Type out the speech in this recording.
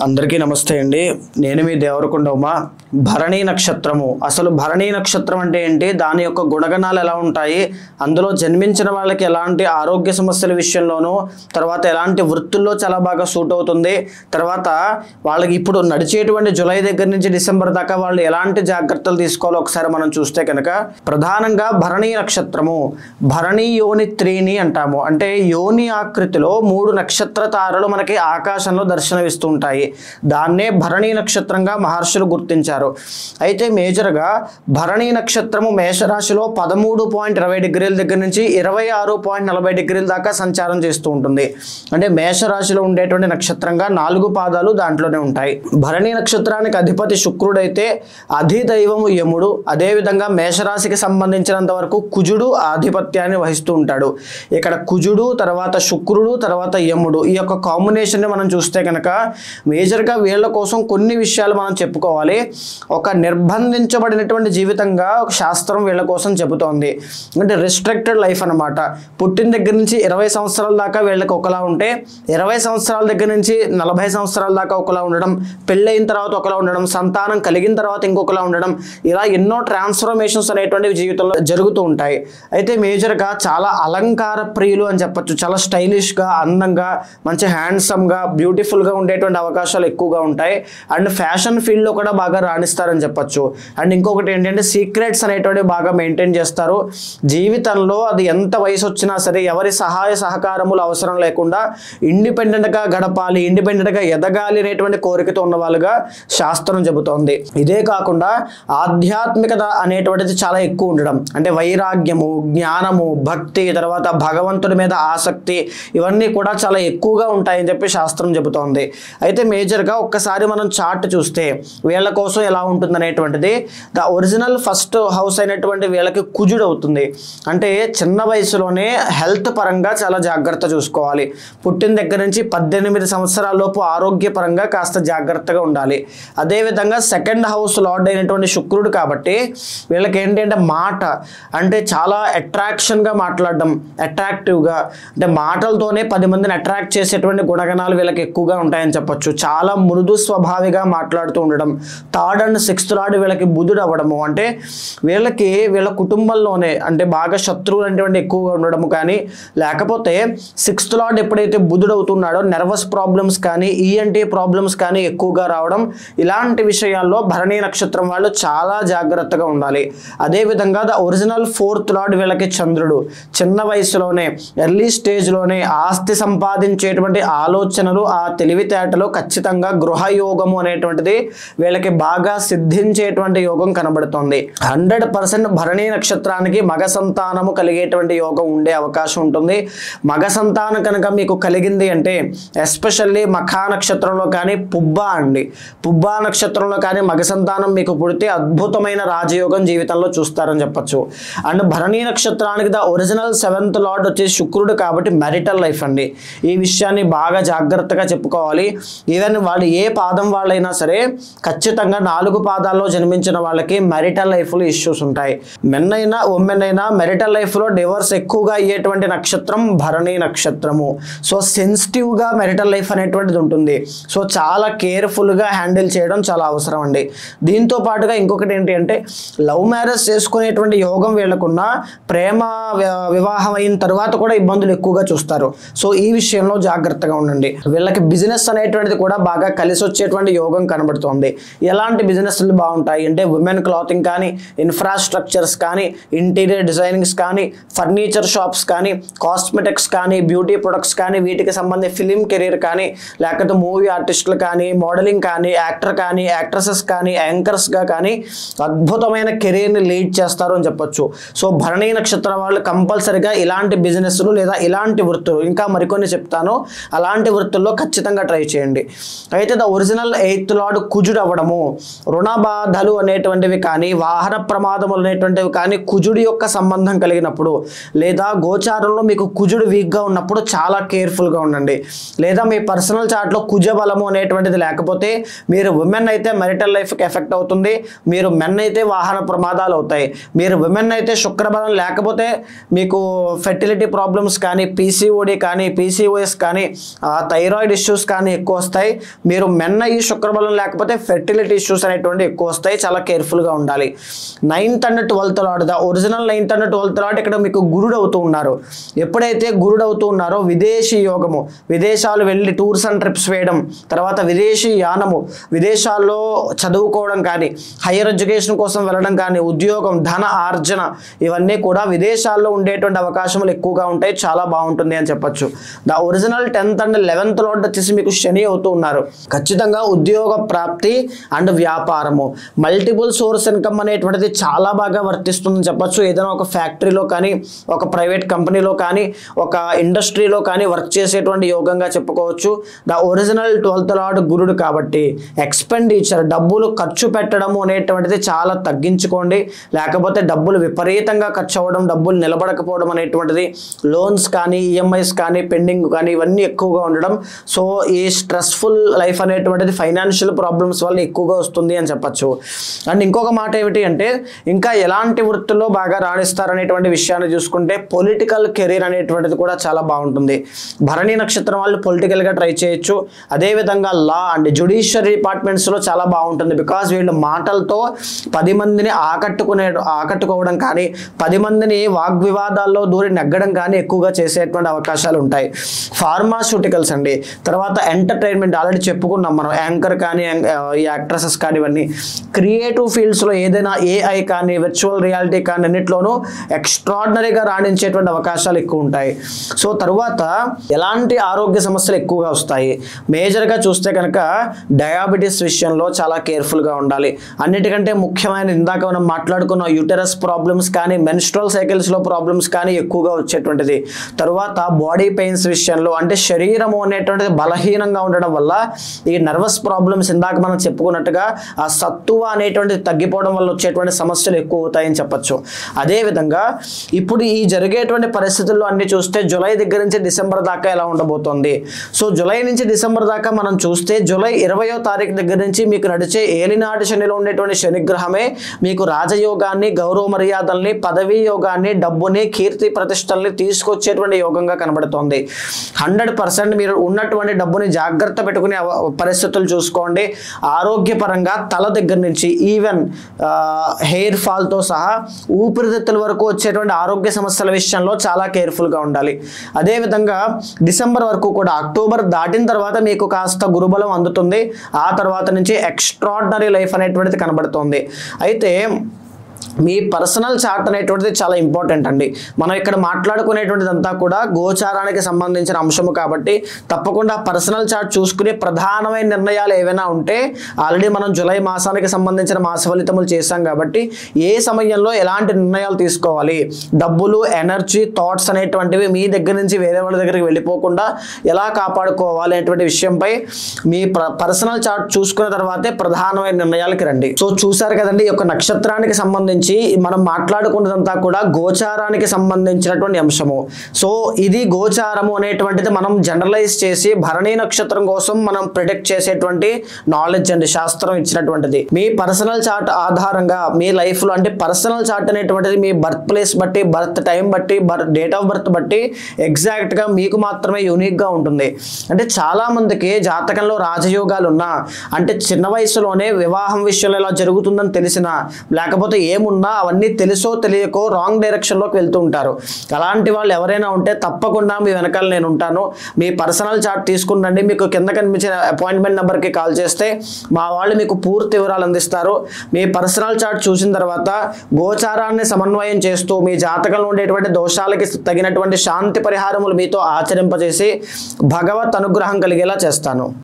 అందరికీ నమస్తే అండి. నేను మీ దేవరకొండ ఉమా. భరణి నక్షత్రము, అసలు భరణి నక్షత్రం అంటే ఏంటి, దాని యొక్క గుణగణాలు ఎలా ఉంటాయి, అందులో జన్మించిన వాళ్ళకి ఎలాంటి ఆరోగ్య సమస్యల విషయంలోనూ, తర్వాత ఎలాంటి వృత్తుల్లో చాలా బాగా సూట్ అవుతుంది, తర్వాత వాళ్ళకి ఇప్పుడు నడిచేటువంటి జూలై దగ్గర నుంచి డిసెంబర్ దాకా వాళ్ళు ఎలాంటి జాగ్రత్తలు తీసుకోవాలో ఒకసారి మనం చూస్తే కనుక, ప్రధానంగా భరణి నక్షత్రము భరణి యోని త్రీని అంటాము. అంటే యోని ఆకృతిలో 3 నక్షత్ర తారలు మనకి ఆకాశంలో దర్శనమిస్తూ ఉంటాయి. దాన్నే భరణి నక్షత్రంగా మహర్షులు గుర్తించారు. అయితే మేజర్గా భరణి నక్షత్రము మేషరాశిలో 13.20 డిగ్రీల దగ్గర నుంచి 26.40 డిగ్రీల దాకా సంచారం చేస్తూ ఉంటుంది. అంటే మేషరాశిలో ఉండేటువంటి నక్షత్రంగా 4 పాదాలు దాంట్లోనే ఉంటాయి. భరణి నక్షత్రానికి అధిపతి శుక్రుడైతే అధిదైవము యముడు. అదేవిధంగా మేషరాశికి సంబంధించినంత వరకు కుజుడు ఆధిపత్యాన్ని వహిస్తూ ఉంటాడు. ఇక్కడ కుజుడు, తర్వాత శుక్రుడు, తర్వాత యముడు, ఈ యొక్క కాంబినేషన్ని మనం చూస్తే కనుక మేజర్గా వీళ్ళ కోసం కొన్ని విషయాలు మనం చెప్పుకోవాలి. ఒక నిర్బంధించబడినటువంటి జీవితంగా ఒక శాస్త్రం వీళ్ళ కోసం చెబుతోంది. అంటే రిస్ట్రిక్టెడ్ లైఫ్ అనమాట. పుట్టిన దగ్గర నుంచి 20 సంవత్సరాల దాకా వీళ్ళకి ఒకలా ఉంటే, 20 సంవత్సరాల దగ్గర నుంచి 40 సంవత్సరాల దాకా ఒకలా ఉండడం, పెళ్ళైన తర్వాత ఒకలా ఉండడం, సంతానం కలిగిన తర్వాత ఇంకొకలా ఉండడం, ఇలా ఎన్నో ట్రాన్స్ఫర్మేషన్స్ అనేటువంటివి జీవితంలో జరుగుతూ ఉంటాయి. అయితే మేజర్గా చాలా అలంకార ప్రియులు అని చెప్పచ్చు. చాలా స్టైలిష్గా, అందంగా, మంచి హ్యాండ్సమ్గా, బ్యూటిఫుల్గా ఉండేటువంటి అవకాశాలు ఎక్కువగా ఉంటాయి. అండ్ ఫ్యాషన్ ఫీల్డ్లో కూడా బాగా రాణిస్తారని చెప్పచ్చు. అండ్ ఇంకొకటి ఏంటంటే సీక్రెట్స్ అనేటువంటి బాగా మెయింటైన్ చేస్తారు. జీవితంలో అది ఎంత వయసు వచ్చినా సరే ఎవరి సహాయ సహకారములు అవసరం లేకుండా ఇండిపెండెంట్గా గడపాలి, ఇండిపెండెంట్గా ఎదగాలి అనేటువంటి కోరికతో ఉన్న వాళ్ళుగా శాస్త్రం చెబుతోంది. ఇదే కాకుండా ఆధ్యాత్మికత అనేటువంటిది చాలా ఎక్కువ ఉండడం, అంటే వైరాగ్యము, జ్ఞానము, భక్తి, తర్వాత భగవంతుడి మీద ఆసక్తి, ఇవన్నీ కూడా చాలా ఎక్కువగా ఉంటాయని చెప్పి శాస్త్రం చెబుతోంది. అయితే మేజర్గా ఒక్కసారి మనం చార్ట్ చూస్తే వీళ్ళ కోసం ఎలా ఉంటుంది అనేటువంటిది, ద ఒరిజినల్ ఫస్ట్ హౌస్ అయినటువంటి వీళ్ళకి కుజుడు అవుతుంది. అంటే చిన్న వయసులోనే హెల్త్ పరంగా చాలా జాగ్రత్త చూసుకోవాలి. పుట్టిన దగ్గర నుంచి 18 సంవత్సరాల లోపు ఆరోగ్యపరంగా కాస్త జాగ్రత్తగా ఉండాలి. అదేవిధంగా సెకండ్ హౌస్ లార్డ్ అయినటువంటి శుక్రుడు కాబట్టి వీళ్ళకి ఏంటంటే మాట అంటే చాలా అట్రాక్షన్గా మాట్లాడడం, అట్రాక్టివ్గా, అంటే మాటలతోనే 10 మందిని అట్రాక్ట్ చేసేటువంటి గుణగణాలు వీళ్ళకి ఎక్కువగా ఉంటాయని చెప్పొచ్చు. చాలా మృదు స్వభావిగా మాట్లాడుతూ ఉండడం. 3rd and 6th లార్డ్ వీళ్ళకి బుధుడు అవ్వడము, అంటే వీళ్ళకి వీళ్ళ కుటుంబంలోనే అంటే బాగా శత్రువులు అనేటువంటి ఎక్కువగా ఉండడము, కానీ లేకపోతే 6th లార్డ్ ఎప్పుడైతే బుధుడు అవుతున్నాడో నర్వస్ ప్రాబ్లమ్స్ కానీ, ఈఎన్టీ ప్రాబ్లమ్స్ కానీ ఎక్కువగా రావడం, ఇలాంటి విషయాల్లో భరణి నక్షత్రం వాళ్ళు చాలా జాగ్రత్తగా ఉండాలి. అదేవిధంగా ద ఒరిజినల్ 4th లార్డ్ వీళ్ళకి చంద్రుడు. చిన్న వయసులోనే, ఎర్లీ స్టేజ్లోనే ఆస్తి సంపాదించేటువంటి ఆలోచనలు, ఆ తెలివితేటలు, ఖచ్చితంగా గృహయోగము అనేటువంటిది వీళ్ళకి బాగా సిద్ధించేటువంటి యోగం కనబడుతుంది. 100% భరణి నక్షత్రానికి మగ సంతానము కలిగేటువంటి యోగం ఉండే అవకాశం ఉంటుంది. మగ సంతానం కనుక మీకు కలిగింది అంటే ఎస్పెషల్లీ మఖా నక్షత్రంలో కానీ, పుబ్బా నక్షత్రంలో కానీ మగ సంతానం మీకు పుడితే అద్భుతమైన రాజయోగం జీవితంలో చూస్తారని చెప్పచ్చు. అండ్ భరణి నక్షత్రానికి ద ఒరిజినల్ 7th లార్డ్ వచ్చేసి శుక్రుడు కాబట్టి మ్యారిటల్ లైఫ్ అండి. ఈ విషయాన్ని బాగా జాగ్రత్తగా చెప్పుకోవాలి. ఈవెన్ వాళ్ళు ఏ పాదం వాళ్ళైనా సరే ఖచ్చితంగా 4 పాదాల్లో జన్మించిన వాళ్ళకి మ్యారిటల్ లైఫ్లో ఇష్యూస్ ఉంటాయి. మెన్ అయినా ఉమెన్ అయినా మ్యారిటల్ లైఫ్లో డివోర్స్ ఎక్కువగా అయ్యేటువంటి నక్షత్రం భరణి నక్షత్రము. సో సెన్సిటివ్గా మ్యారిటల్ లైఫ్ అనేటువంటిది ఉంటుంది. సో చాలా కేర్ఫుల్గా హ్యాండిల్ చేయడం చాలా అవసరం అండి. దీంతో పాటుగా ఇంకొకటి ఏంటి అంటే లవ్ మ్యారేజ్ చేసుకునేటువంటి యోగం వీళ్ళకున్న, ప్రేమ వివాహం అయిన తర్వాత కూడా ఇబ్బందులు ఎక్కువగా చూస్తారు. సో ఈ విషయంలో జాగ్రత్తగా ఉండండి. వీళ్ళకి బిజినెస్ అనేటువంటిది కూడా బాగా కలిసి వచ్చేటువంటి యోగం కనబడుతుంది. ఎలాంటి బిజినెస్లు బాగుంటాయి అంటే ఉమెన్ క్లాతింగ్ కానీ, ఇన్ఫ్రాస్ట్రక్చర్స్ కానీ, ఇంటీరియర్ డిజైనింగ్స్ కానీ, ఫర్నిచర్ షాప్స్ కానీ, కాస్మెటిక్స్ కానీ, బ్యూటీ ప్రొడక్ట్స్ కానీ, వీటికి సంబంధించి ఫిలిం కెరీర్ కానీ, లేకపోతే మూవీ ఆర్టిస్టులు కానీ, మోడలింగ్ కానీ, యాక్టర్ కానీ, యాక్ట్రసెస్ కానీ, యాంకర్స్గా కానీ అద్భుతమైన కెరీర్ని లీడ్ చేస్తారు అని చెప్పొచ్చు. సో భరణి నక్షత్రం వాళ్ళు కంపల్సరిగా ఇలాంటి బిజినెస్లు లేదా ఇలాంటి వృత్తులు, ఇంకా మరికొన్ని చెప్తాను, అలాంటి వృత్తుల్లో ఖచ్చితంగా ట్రై చేయండి. అయితే ద ఒరిజినల్ 8th లార్డ్ కుజుడు అవ్వడము, రుణ బాధలు అనేటువంటివి కానీ, వాహన ప్రమాదములు అనేటువంటివి కానీ కుజుడి యొక్క సంబంధం కలిగినప్పుడు, లేదా గోచారంలో మీకు కుజుడు వీక్గా ఉన్నప్పుడు చాలా కేర్ఫుల్గా ఉండండి. లేదా మీ పర్సనల్ చార్ట్లో కుజ బలము అనేటువంటిది లేకపోతే మీరు ఉమెన్ అయితే మ్యారిటల్ లైఫ్కి ఎఫెక్ట్ అవుతుంది, మీరు మెన్ అయితే వాహన ప్రమాదాలు అవుతాయి. మీరు విమెన్ అయితే శుక్రబలం లేకపోతే మీకు ఫెర్టిలిటీ ప్రాబ్లమ్స్ కానీ, పీసీఓడి కానీ, పీసీఓఎస్ కానీ, థైరాయిడ్ ఇష్యూస్ కానీ ఎక్కువ వస్తాయి. మీరు మెన్న ఈ శుక్రబలం లేకపోతే ఫెర్టిలిటీ ఇష్యూస్ అనేటువంటి ఎక్కువ వస్తాయి, చాలా కేర్ఫుల్గా ఉండాలి. 9th and 12th lord, the original 9th and 12th lord ఇక్కడ మీకు గురుడు అవుతూ ఉన్నారు. ఎప్పుడైతే గురుడు అవుతూ ఉన్నారో విదేశీ యోగము, విదేశాలు వెళ్ళి టూర్స్ అండ్ ట్రిప్స్ వేయడం, తర్వాత విదేశీ యానము, విదేశాల్లో చదువుకోవడం కానీ, హైయర్ ఎడ్యుకేషన్ కోసం వెళ్ళడం కానీ, ఉద్యోగం, ధన ఆర్జన, ఇవన్నీ కూడా విదేశాల్లో ఉండేటువంటి అవకాశములు ఎక్కువగా ఉంటాయి, చాలా బాగుంటుంది అని చెప్పొచ్చు. The original 10th and 11th lord వచ్చేసి మీకు శని అవుతూ ఉన్నారు. ఖచ్చితంగా ఉద్యోగ ప్రాప్తి అండ్ వ్యాపారము, మల్టిపుల్ సోర్స్ ఇన్కమ్ అనేటువంటిది చాలా బాగా వర్తిస్తుందని చెప్పొచ్చు. ఏదైనా ఒక ఫ్యాక్టరీలో కానీ, ఒక ప్రైవేట్ కంపెనీలో కానీ, ఒక ఇండస్ట్రీలో కానీ వర్క్ చేసేటువంటి యోగంగా చెప్పుకోవచ్చు. ద ఒరిజినల్ 12th లార్డ్ గురుడు కాబట్టి ఎక్స్పెండిచర్, డబ్బులు ఖర్చు పెట్టడము అనేటువంటిది చాలా తగ్గించుకోండి. లేకపోతే డబ్బులు విపరీతంగా ఖర్చు అవ్వడం, డబ్బులు నిలబడకపోవడం అనేటువంటిది, లోన్స్ కానీ, ఈఎంఐస్ కానీ, పెండింగ్ కానీ, ఇవన్నీ ఎక్కువగా ఉండడం. సో ఈ స్ట్రెస్ఫుల్ లైఫ్ అనేటువంటిది ఫైనాన్షియల్ ప్రాబ్లమ్స్ వల్ల ఎక్కువగా వస్తుంది అని చెప్పచ్చు. అండ్ ఇంకొక మాట ఏమిటి అంటే, ఇంకా ఎలాంటి వృత్తుల్లో బాగా రాణిస్తారనేటువంటి విషయాన్ని చూసుకుంటే పొలిటికల్ కెరీర్ అనేటువంటిది కూడా చాలా బాగుంటుంది. భరణి నక్షత్రం వాళ్ళు పొలిటికల్గా ట్రై చేయొచ్చు. అదేవిధంగా లా అండ్ జ్యుడిషియరీ డిపార్ట్మెంట్స్లో చాలా బాగుంటుంది. బికాజ్ వీళ్ళు మాటలతో 10 మందిని ఆకట్టుకోవడం కానీ, 10 మందిని వాగ్వివాదాల్లో దూరి నెగ్గడం కానీ ఎక్కువగా చేసేటువంటి అవకాశాలు ఉంటాయి. ఫార్మాస్యూటికల్స్ అండి, తర్వాత ఎంటర్టైన్మెంట్ ఆల్రెడీ చెప్పుకున్నాం మనం, యాంకర్ కానీ, ఈ యాక్ట్రసెస్ కానీ, ఇవన్నీ క్రియేటివ్ ఫీల్డ్స్లో ఏదైనా ఏఐ కానీ, విర్చువల్ రియాలిటీ కానీ అన్నింటిలోనూ ఎక్స్ట్రాడినరీగా రాణించేటువంటి అవకాశాలు ఎక్కువ ఉంటాయి. సో తర్వాత ఎలాంటి ఆరోగ్య సమస్యలు ఎక్కువగా వస్తాయి, మేజర్గా చూస్తే కనుక డయాబెటీస్ విషయంలో చాలా కేర్ఫుల్గా ఉండాలి. అన్నిటికంటే ముఖ్యమైన ఇందాక మనం మాట్లాడుకున్న యూటరస్ ప్రాబ్లమ్స్ కానీ, మెన్స్ట్రల్ సైకిల్స్లో ప్రాబ్లమ్స్ కానీ ఎక్కువగా వచ్చేటువంటిది. తర్వాత బాడీ పెయిన్స్ విషయంలో, అంటే శరీరము అనేటువంటిది బలహీనంగా ఉండడం వల్ల ఈ నర్వస్ ప్రాబ్లమ్స్ ఇందాక మనం చెప్పుకున్నట్టుగా ఆ సత్తువ అనేటువంటిది తగ్గిపోవడం వల్ల వచ్చేటువంటి సమస్యలు ఎక్కువ అవుతాయని చెప్పచ్చు. అదేవిధంగా ఇప్పుడు ఈ జరిగేటువంటి పరిస్థితుల్లో అన్ని చూస్తే జూలై దగ్గర నుంచి డిసెంబర్ దాకా ఎలా ఉండబోతోంది. సో జూలై నుంచి డిసెంబర్ దాకా మనం చూస్తే జూలై 20వ తారీఖు దగ్గర నుంచి మీకు నడిచే ఏలినాటి శనిలో ఉండేటువంటి శనిగ్రహమే మీకు రాజయోగాన్ని, గౌరవ మర్యాదల్ని, పదవీ యోగాన్ని, డబ్బుని, కీర్తి ప్రతిష్టల్ని తీసుకొచ్చేటువంటి యోగంగా కనబడుతోంది. 100% మీరు ఉన్నటువంటి డబ్బుని జాగ్రత్త పెట్టుకునే పరిస్థితులు చూసుకోండి. ఆరోగ్యపరంగా తల దగ్గర నుంచి ఈవెన్ హెయిర్ ఫాల్తో సహా ఊపిరితిత్తుల వరకు వచ్చేటువంటి ఆరోగ్య సమస్యల విషయంలో చాలా కేర్ఫుల్గా ఉండాలి. అదేవిధంగా డిసెంబర్ వరకు కూడా, అక్టోబర్ దాటిన తర్వాత మీకు కాస్త గురుబలం అందుతుంది. ఆ తర్వాత నుంచి ఎక్స్ట్రాడినరీ లైఫ్ అనేటువంటిది కనబడుతుంది. అయితే మీ పర్సనల్ చార్ట్ అనేటువంటిది చాలా ఇంపార్టెంట్ అండి. మనం ఇక్కడ మాట్లాడుకునేటువంటిదంతా కూడా గోచారానికి సంబంధించిన అంశము కాబట్టి తప్పకుండా పర్సనల్ చార్ట్ చూసుకునే ప్రధానమైన నిర్ణయాలు ఏవైనా ఉంటే ఆల్రెడీ మనం జూలై మాసానికి సంబంధించిన మాస ఫలితములు చేశాం కాబట్టి ఏ సమయంలో ఎలాంటి నిర్ణయాలు తీసుకోవాలి, డబ్బులు, ఎనర్జీ, థాట్స్ అనేటువంటివి మీ దగ్గర నుంచి వేరే వాళ్ళ దగ్గరికి వెళ్ళిపోకుండా ఎలా కాపాడుకోవాలి అనేటువంటి విషయంపై మీ పర్సనల్ చార్ట్ చూసుకున్న తర్వాతే ప్రధానమైన నిర్ణయాలకి రండి. సో చూసారు కదండి, ఈ యొక్క నక్షత్రానికి సంబంధించి మనం మాట్లాడుకున్నదంతా కూడా గోచారానికి సంబంధించినటువంటి అంశము. సో ఇది గోచారము అనేటువంటిది మనం జనరలైజ్ చేసి భరణి నక్షత్రం కోసం మనం ప్రిడిక్ట్ చేసేటువంటి నాలెడ్జ్ అండి, శాస్త్రం ఇచ్చినటువంటిది. మీ పర్సనల్ చార్ట్ ఆధారంగా మీ లైఫ్లో, అంటే పర్సనల్ చార్ట్ అనేటువంటిది మీ బర్త్ ప్లేస్ బట్టి, బర్త్ టైం బట్టి, డేట్ ఆఫ్ బర్త్ బట్టి ఎగ్జాక్ట్గా మీకు మాత్రమే యూనిక్గా ఉంటుంది. అంటే చాలామందికి జాతకంలో రాజయోగాలు ఉన్నా, అంటే చిన్న వయసులోనే వివాహం విషయంలో ఎలా జరుగుతుందని తెలిసినా, లేకపోతే ఏమున్నా అవన్నీ తెలుసో తెలియకో రాంగ్ డైరెక్షన్లోకి వెళ్తూ ఉంటారు. అలాంటి వాళ్ళు ఎవరైనా ఉంటే తప్పకుండా మీ వెనకాల నేను ఉంటాను. మీ పర్సనల్ చార్ట్ తీసుకునండి. మీకు కింద కనిపించిన అపాయింట్మెంట్ నెంబర్కి కాల్ చేస్తే మా వాళ్ళు మీకు పూర్తి వివరాలు అందిస్తారు. మీ పర్సనల్ చార్ట్ చూసిన తర్వాత గోచారాన్ని సమన్వయం చేస్తూ మీ జాతకంలో ఉండేటువంటి దోషాలకి తగినటువంటి శాంతి పరిహారములు మీతో ఆచరింపజేసి భగవత్ అనుగ్రహం కలిగేలా చేస్తాను.